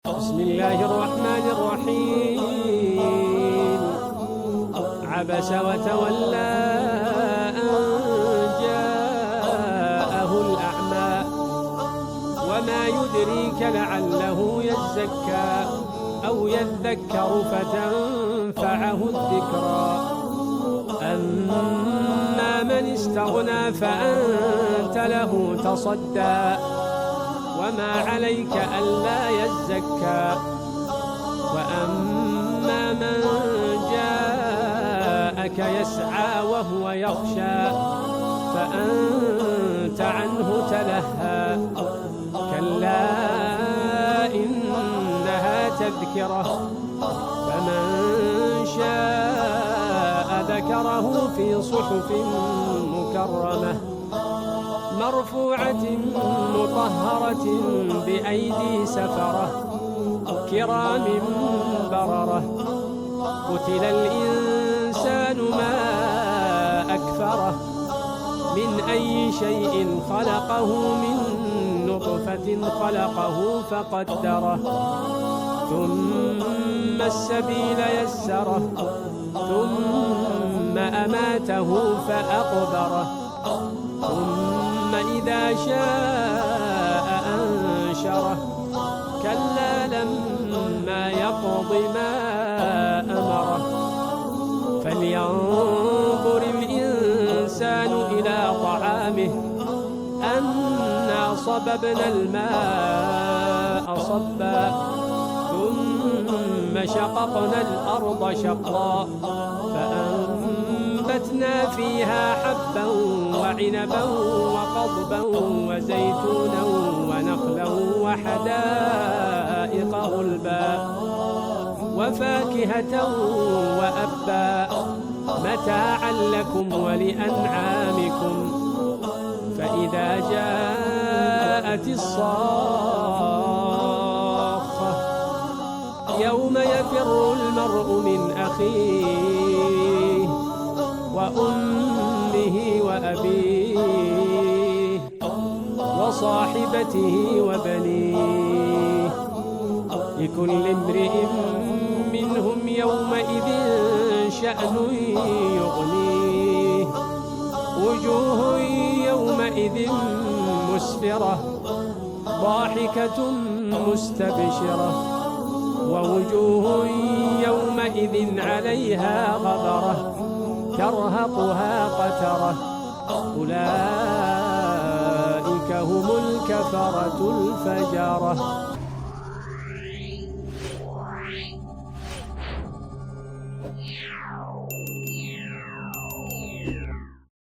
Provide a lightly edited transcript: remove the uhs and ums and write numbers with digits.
بسم الله الرحمن الرحيم. عبس وتولى أن جاءه الأعمى وما يدريك لعله يزكى أو يذكر فتنفعه الذكرى. أما من استغنى فأنت له تصدى وما عليك ألا يزكى. وأما من جاءك يسعى وهو يخشى فأنت عنه تلهى. كلا إنها تذكرة فمن شاء ذكره في صحف مكرمة مرفوعة مطهرة بأيدي سفرة كرام بررة. قتل الإنسان ما أكفره من أي شيء خلقه من نطفة خلقه فقدره ثم السبيل يسره ثم أماته فأقبره ثم إذا شاء أنشره. كلا لما يقض ما أمره. فلينظر الإنسان إلى طعامه أنا صببنا الماء صبا ثم شققنا الأرض شقا فأنبتنا فيها حبا وعنبا وقضبا وزيتونا ونخلا وحدائق غلبا وفاكهة وأبا متاعا لكم ولأنعامكم. فإذا جاءت الصاخة يوم يفر المرء من أخيه وأمه وأبيه وصاحبته وبنيه لكل امرئ منهم يومئذ شأن يغنيه. وجوه يومئذ مسفرة ضاحكة مستبشرة ووجوه يومئذ عليها غبرة ترهقها قترة. أولئك هم الكفرة الفجرة.